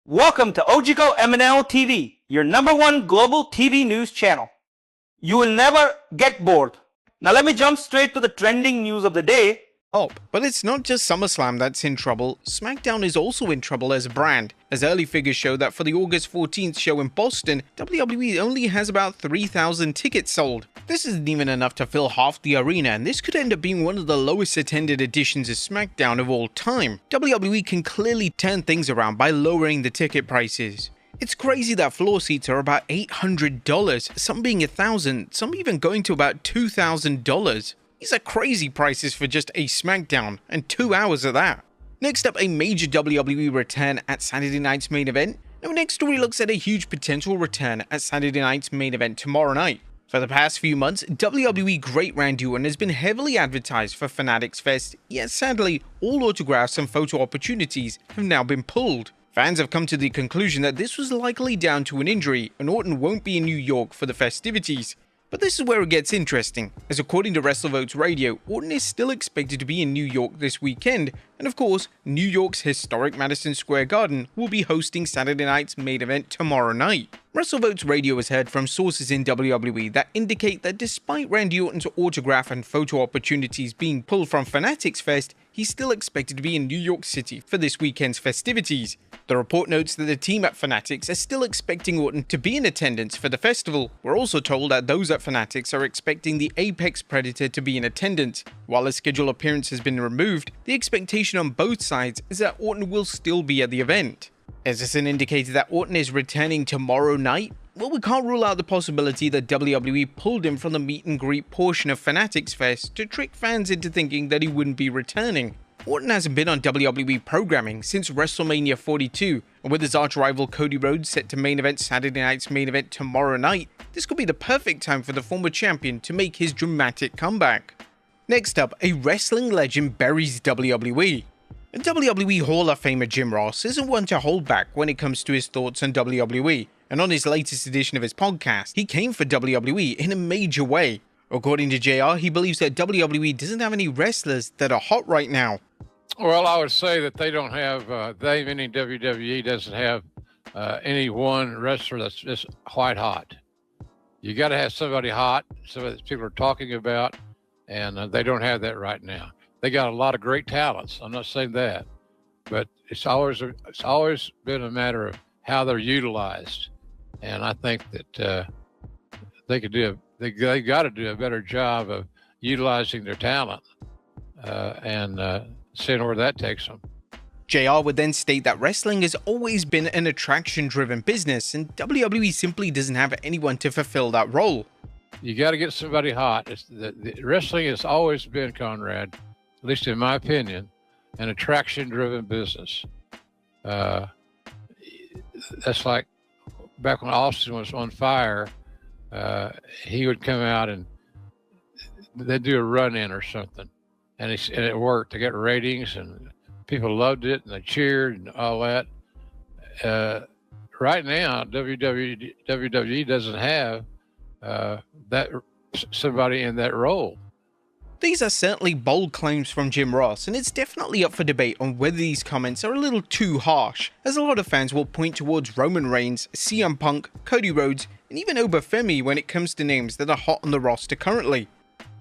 Welcome to Ojiko MNL TV, your #1 global TV news channel. You will never get bored. Now let me jump straight to the trending news of the day. Oh, but it's not just SummerSlam that's in trouble. SmackDown is also in trouble as a brand, as early figures show that for the August 14th show in Boston, WWE only has about 3,000 tickets sold. This isn't even enough to fill half the arena, and this could end up being one of the lowest attended editions of SmackDown of all time. WWE can clearly turn things around by lowering the ticket prices. It's crazy that floor seats are about $800, some being $1,000, some even going to about $2,000. These are crazy prices for just a SmackDown, and 2 hours of that. Next up, a major WWE return at Saturday night's main event. Our next story looks at a huge potential return at Saturday night's main event tomorrow night. For the past few months, WWE great Randy Orton has been heavily advertised for Fanatics Fest, yet sadly, all autographs and photo opportunities have now been pulled. Fans have come to the conclusion that this was likely down to an injury, and Orton won't be in New York for the festivities. But this is where it gets interesting, as according to WrestleVotes Radio, Orton is still expected to be in New York this weekend, and of course, New York's historic Madison Square Garden will be hosting Saturday night's main event tomorrow night. WrestleVotes Radio has heard from sources in WWE that indicate that despite Randy Orton's autograph and photo opportunities being pulled from Fanatics Fest, he's still expected to be in New York City for this weekend's festivities. The report notes that the team at Fanatics are still expecting Orton to be in attendance for the festival. We're also told that those at Fanatics are expecting the Apex Predator to be in attendance. While a scheduled appearance has been removed, the expectation on both sides is that Orton will still be at the event. Is this an indicator that Orton is returning tomorrow night? Well, we can't rule out the possibility that WWE pulled him from the meet and greet portion of Fanatics Fest to trick fans into thinking that he wouldn't be returning. Orton hasn't been on WWE programming since WrestleMania 42, and with his arch-rival Cody Rhodes set to main event Saturday night's main event tomorrow night, this could be the perfect time for the former champion to make his dramatic comeback. Next up, a wrestling legend buries WWE. And WWE Hall of Famer Jim Ross isn't one to hold back when it comes to his thoughts on WWE, and on his latest edition of his podcast, he came for WWE in a major way. According to JR, he believes that WWE doesn't have any wrestlers that are hot right now. Well, I would say that they don't have, meaning WWE doesn't have any one wrestler that's just white hot. You got to have somebody hot, somebody that people are talking about, and they don't have that right now. They got a lot of great talents. I'm not saying that, but it's always been a matter of how they're utilized, and I think that they got to do a better job of utilizing their talent and seeing where that takes them. JR would then state that wrestling has always been an attraction-driven business, and WWE simply doesn't have anyone to fulfill that role. You got to get somebody hot. The wrestling has always been, Conrad, at least in my opinion, an attraction-driven business. That's like back when Austin was on fire, he would come out and they'd do a run-in or something. And it worked. They got ratings, and people loved it, and they cheered, and all that. Right now, WWE doesn't have that somebody in that role. These are certainly bold claims from Jim Ross, and it's definitely up for debate on whether these comments are a little too harsh, as a lot of fans will point towards Roman Reigns, CM Punk, Cody Rhodes, and even Obafemi when it comes to names that are hot on the roster currently.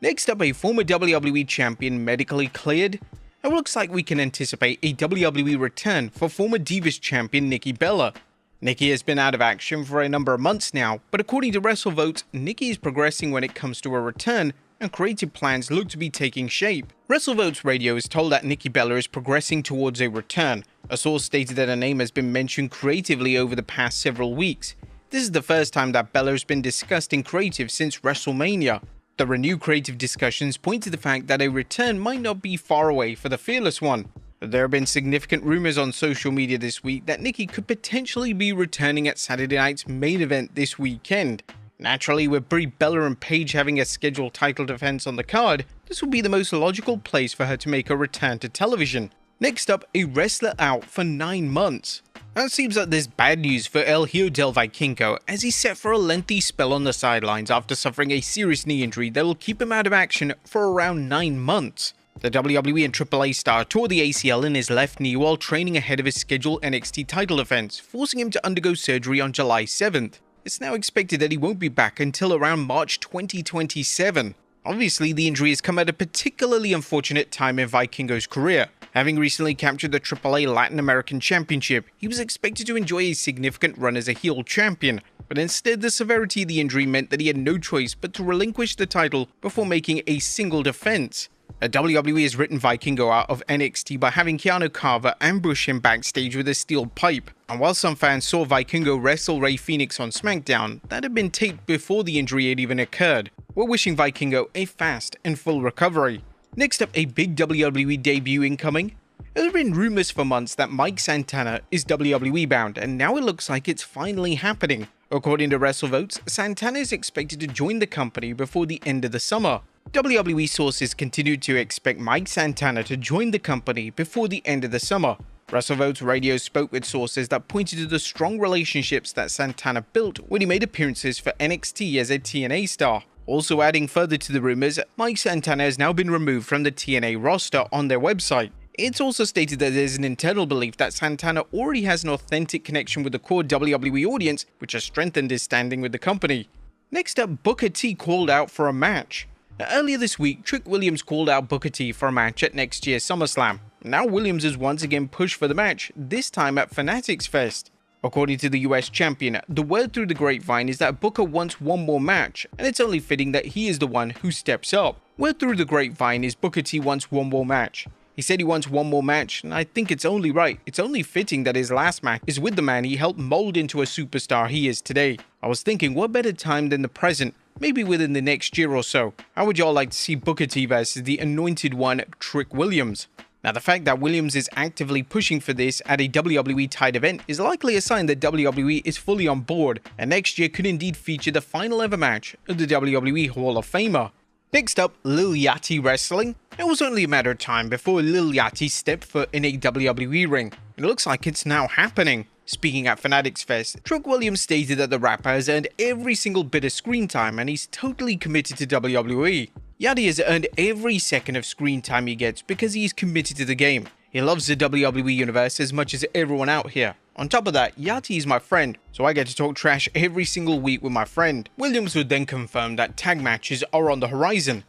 Next up, a former WWE champion medically cleared. It looks like we can anticipate a WWE return for former Divas champion Nikki Bella. Nikki has been out of action for a number of months now, but according to WrestleVotes, Nikki is progressing when it comes to a return, and creative plans look to be taking shape. WrestleVotes Radio is told that Nikki Bella is progressing towards a return. A source stated that her name has been mentioned creatively over the past several weeks. This is the first time that Bella has been discussed in creative since WrestleMania. The renewed creative discussions point to the fact that a return might not be far away for the Fearless One. There have been significant rumors on social media this week that Nikki could potentially be returning at Saturday night's main event this weekend. Naturally, with Brie Bella and Paige having a scheduled title defense on the card, this would be the most logical place for her to make a return to television. Next up, a wrestler out for 9 months. That seems like there's bad news for El Hijo del Vikingo, as he's set for a lengthy spell on the sidelines after suffering a serious knee injury that will keep him out of action for around 9 months. The WWE and AAA star tore the ACL in his left knee while training ahead of his scheduled NXT title defense, forcing him to undergo surgery on July 7th. It's now expected that he won't be back until around March 2027. Obviously, the injury has come at a particularly unfortunate time in Vikingo's career. Having recently captured the AAA Latin American Championship, he was expected to enjoy a significant run as a heel champion, but instead the severity of the injury meant that he had no choice but to relinquish the title before making a single defense. WWE has written Vikingo out of NXT by having Keanu Carver ambush him backstage with a steel pipe. And while some fans saw Vikingo wrestle Rey Fenix on SmackDown, that had been taped before the injury had even occurred. We're wishing Vikingo a fast and full recovery. Next up, a big WWE debut incoming. There have been rumors for months that Mike Santana is WWE bound, and now it looks like it's finally happening. According to WrestleVotes, Santana is expected to join the company before the end of the summer. WWE sources continued to expect Mike Santana to join the company before the end of the summer. WrestleVotes radio spoke with sources that pointed to the strong relationships that Santana built when he made appearances for NXT as a TNA star. Also adding further to the rumors, Mike Santana has now been removed from the TNA roster on their website. It's also stated that there's an internal belief that Santana already has an authentic connection with the core WWE audience, which has strengthened his standing with the company. Next up, Booker T called out for a match. Now, earlier this week, Trick Williams called out Booker T for a match at next year's SummerSlam. Now Williams has once again pushed for the match, this time at Fanatics Fest. According to the US champion, the word through the grapevine is that Booker wants one more match, and it's only fitting that he is the one who steps up. Word through the grapevine is Booker T wants one more match. He said he wants one more match, and I think it's only right. It's only fitting that his last match is with the man he helped mold into a superstar he is today. I was thinking, what better time than the present? Maybe within the next year or so. How would y'all like to see Booker T versus the anointed one, Trick Williams? Now, the fact that Williams is actively pushing for this at a WWE tied event is likely a sign that WWE is fully on board, and next year could indeed feature the final ever match of the WWE Hall of Famer. Next up, Lil Yachty wrestling. It was only a matter of time before Lil Yachty stepped foot in a WWE ring. It looks like it's now happening. Speaking at Fanatics Fest, Trick Williams stated that the rapper has earned every single bit of screen time and he's totally committed to WWE. Yachty has earned every second of screen time he gets because he is committed to the game. He loves the WWE universe as much as everyone out here. On top of that, Yachty is my friend, so I get to talk trash every single week with my friend. Williams would then confirm that tag matches are on the horizon.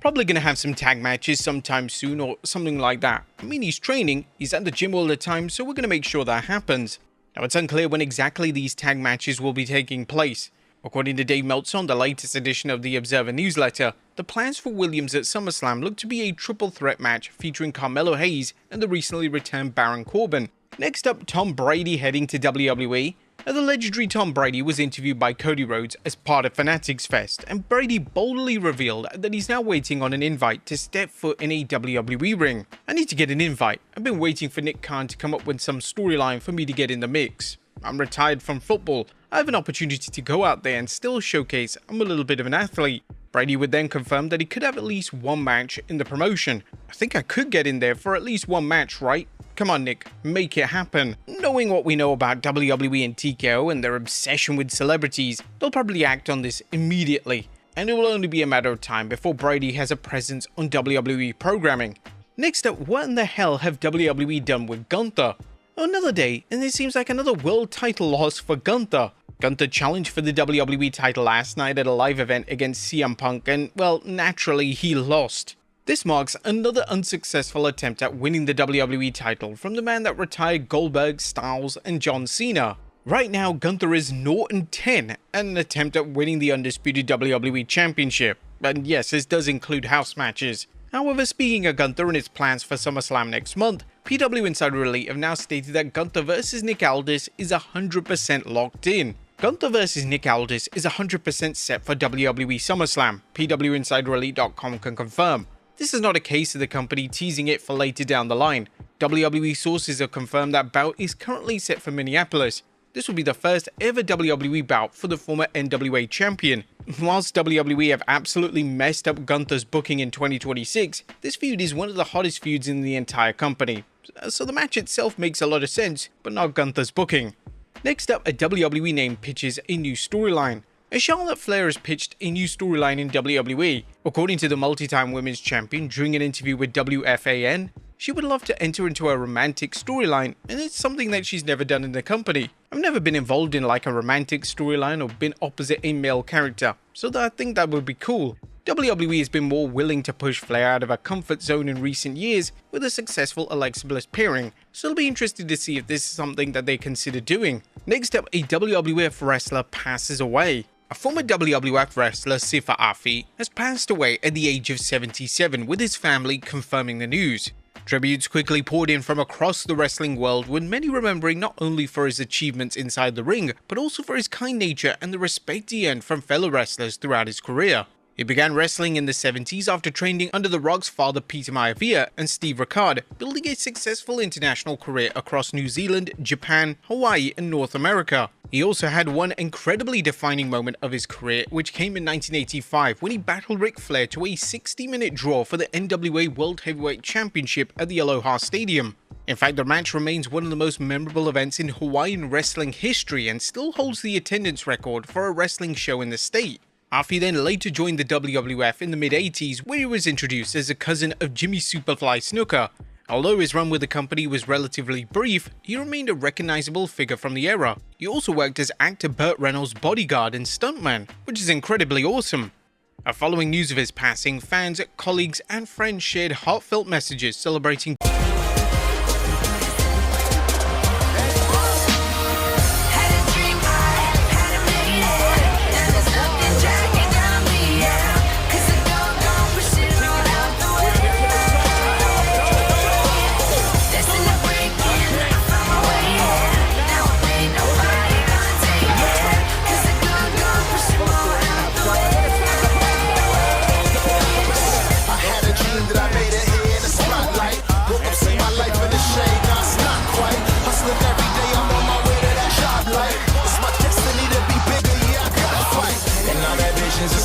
Probably gonna have some tag matches sometime soon or something like that. I mean, he's training, he's at the gym all the time, so we're gonna make sure that happens. Now, it's unclear when exactly these tag matches will be taking place. According to Dave Meltzer on the latest edition of the Observer newsletter, the plans for Williams at SummerSlam look to be a triple threat match featuring Carmelo Hayes and the recently returned Baron Corbin. Next up, Tom Brady heading to WWE. Now, the legendary Tom Brady was interviewed by Cody Rhodes as part of Fanatics Fest, and Brady boldly revealed that he's now waiting on an invite to step foot in a WWE ring. I need to get an invite. I've been waiting for Nick Khan to come up with some storyline for me to get in the mix. I'm retired from football. I have an opportunity to go out there and still showcase I'm a little bit of an athlete. Brady would then confirm that he could have at least one match in the promotion. I think I could get in there for at least one match, right? Come on, Nick, make it happen. Knowing what we know about WWE and TKO and their obsession with celebrities, they'll probably act on this immediately. And it will only be a matter of time before Brady has a presence on WWE programming. Next up, what in the hell have WWE done with Gunther? Another day, and it seems like another world title loss for Gunther. Gunther challenged for the WWE title last night at a live event against CM Punk and, well, naturally he lost. This marks another unsuccessful attempt at winning the WWE title from the man that retired Goldberg, Styles, and John Cena. Right now, Gunther is 0-10 at an attempt at winning the undisputed WWE Championship. And yes, this does include house matches. However, speaking of Gunther and his plans for SummerSlam next month, PW Insider Elite have now stated that Gunther vs Nick Aldis is 100% locked in. Gunther vs Nick Aldis is 100% set for WWE SummerSlam, PWInsiderElite.com can confirm. This is not a case of the company teasing it for later down the line. WWE sources have confirmed that bout is currently set for Minneapolis. This will be the first ever WWE bout for the former NWA champion. Whilst WWE have absolutely messed up Gunther's booking in 2026, this feud is one of the hottest feuds in the entire company. So the match itself makes a lot of sense, but not Gunther's booking. Next up, a WWE name pitches a new storyline. as Charlotte Flair has pitched a new storyline in WWE. According to the multi-time women's champion during an interview with WFAN, she would love to enter into a romantic storyline, and it's something that she's never done in the company. I've never been involved in like a romantic storyline or been opposite a male character, so I think that would be cool. WWE has been more willing to push Flair out of her comfort zone in recent years with a successful Alexa Bliss pairing, so it'll be interesting to see if this is something that they consider doing. Next up, a WWF wrestler passes away. A former WWF wrestler, Sifa Afi, has passed away at the age of 77, with his family confirming the news. Tributes quickly poured in from across the wrestling world, with many remembering not only for his achievements inside the ring, but also for his kind nature and the respect he earned from fellow wrestlers throughout his career. He began wrestling in the 70s after training under The Rock's father Peter Maivia and Steve Ricard, building a successful international career across New Zealand, Japan, Hawaii and North America. He also had one incredibly defining moment of his career, which came in 1985 when he battled Ric Flair to a 60-minute draw for the NWA World Heavyweight Championship at the Aloha Stadium. In fact, the match remains one of the most memorable events in Hawaiian wrestling history and still holds the attendance record for a wrestling show in the state. Afi then later joined the WWF in the mid-80s, where he was introduced as a cousin of Jimmy Superfly Snuka. Although his run with the company was relatively brief, he remained a recognizable figure from the era. He also worked as actor Burt Reynolds' bodyguard and stuntman, which is incredibly awesome. Following news of his passing, fans, colleagues and friends shared heartfelt messages celebrating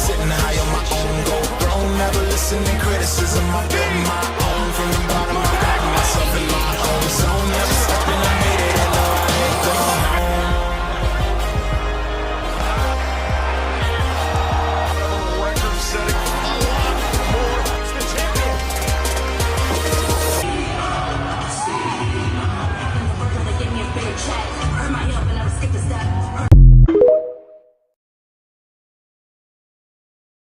sitting high on my own gold throne, never listening criticism.